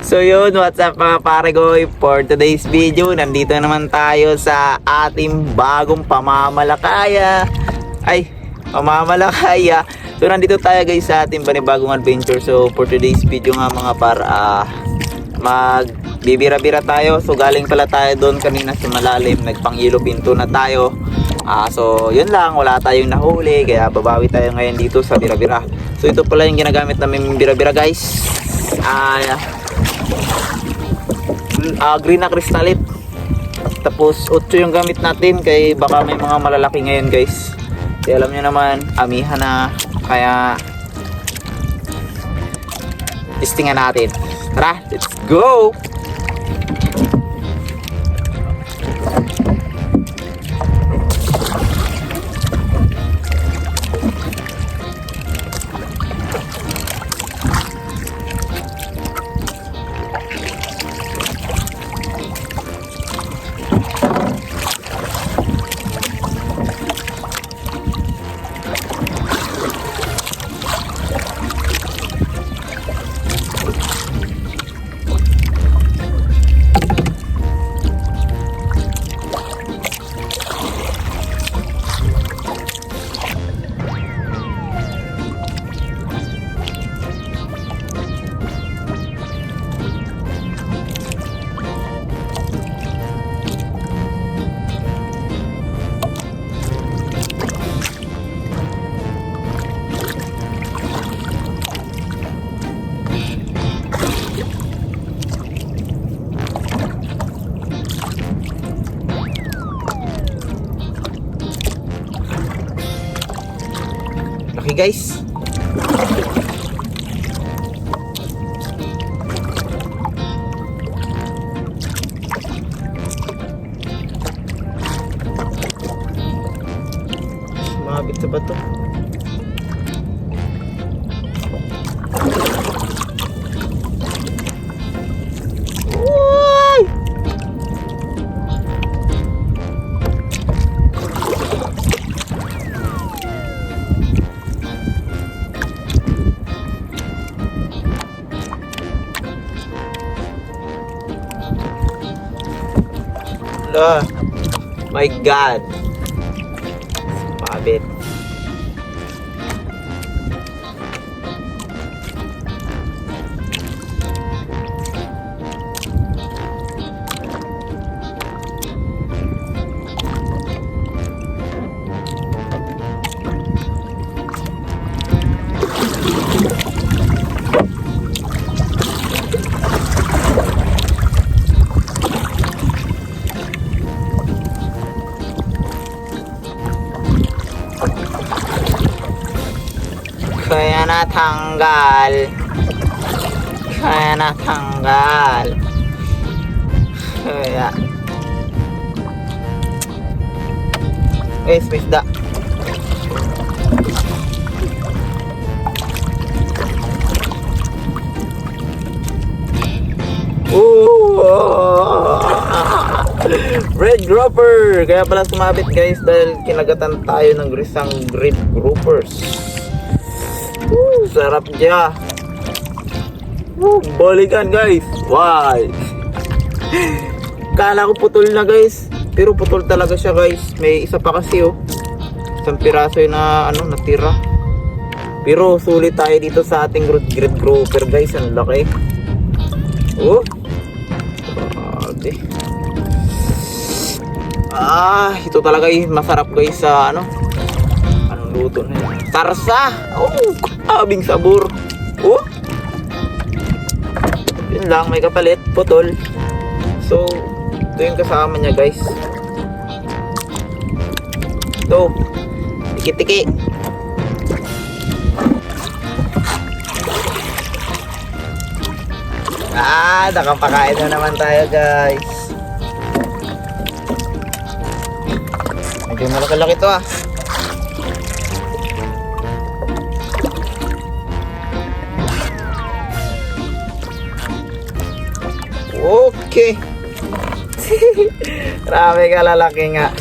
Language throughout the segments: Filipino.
So yun, what's up mga paregoy? For today's video, nandito naman tayo sa ating bagong pamamalakaya. So nandito tayo guys sa ating panibagong adventure. So for today's video nga mga magbibira-bira tayo. So galing pala tayo doon kanina sa malalim, nagpang-yelo pinto na tayo. So yun lang, wala tayong nahuli, kaya babawi tayo ngayon dito sa bira-bira. So ito pala yung ginagamit namin bira-bira guys. Green na crystalite. Tapos 8 yung gamit natin, kaya baka may mga malalaki ngayon guys. Kaya alam nyo naman, amihan na, kaya testingan natin. Tara, let's go! Okay guys, mabit sa bato. My God, mabit. Kaya natanggal. Kaya space da. Red grouper. Kaya pala sumabit guys, dahil kinagatan tayo ng grisang red groupers. Sarap niya. Balikan guys. Why? Kala ko putol na guys, pero putol talaga siya guys. May isa pa kasi isang piraso na natira. Pero sulit tayo dito sa ating red grouper guys. Ang laki. Grabe. Ito talaga masarap guys sa anong luto na yun. Tarsa. Abing sabor. Yun lang, may kapalit, putol. So ito yung kasama niya guys. Ito, tiki-tiki. Nakapakain na naman tayo guys. Medyo malaki-laki ito Okay. Grabe ka lalaki nga.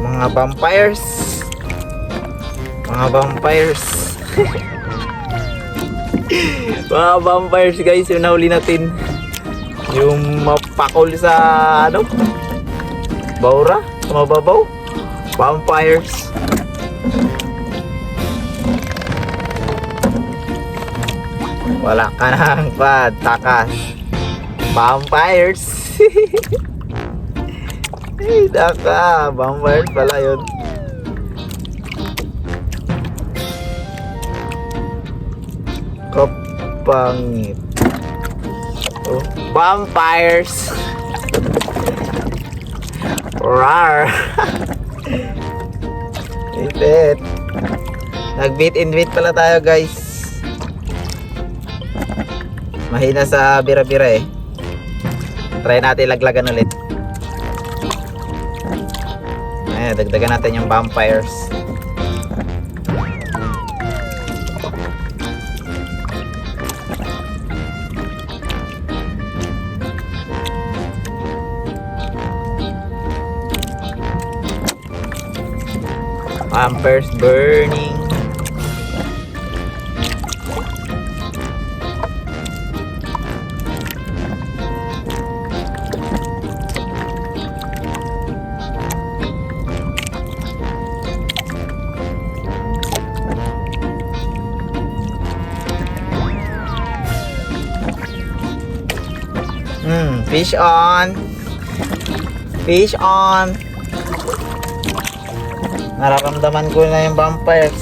Mga vampires. Mga vampires guys, yung nahuli natin. Yung mapakol sa ano? Baura? Sa mababaw? Vampires. Wala ka nang takas. Vampires. Ay, daka. Vampires pala yun. Kapangit. Oh, vampires. Rar. Itit. Nag-meet and meet pala tayo guys. Mahina sa bira-bira eh. Try natin laglagan ulit. Ayan, dagdagan natin yung vampires. Vampires burning. Fish on. Fish on. Nararamdaman ko na yung vampires.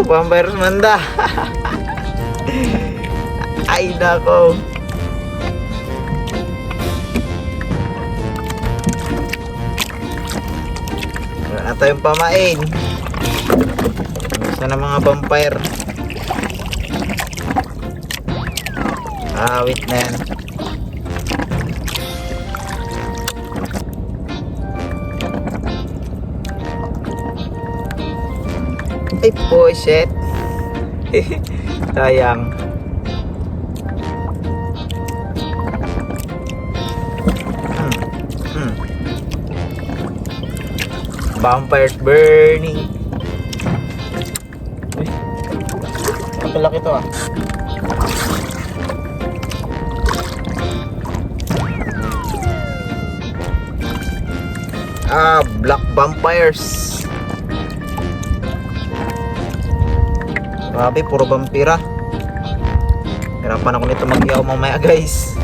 Vampires manda. Ay nako. Wala na tayong pamain. Gusto na mga vampire. Awit na yan. Ay po, shit. Sayang. Vampires burning. Uy, malaki to ah. Black vampires. Grabe, puro vampira. Hirapan ako nito mag-iyaw mamaya guys.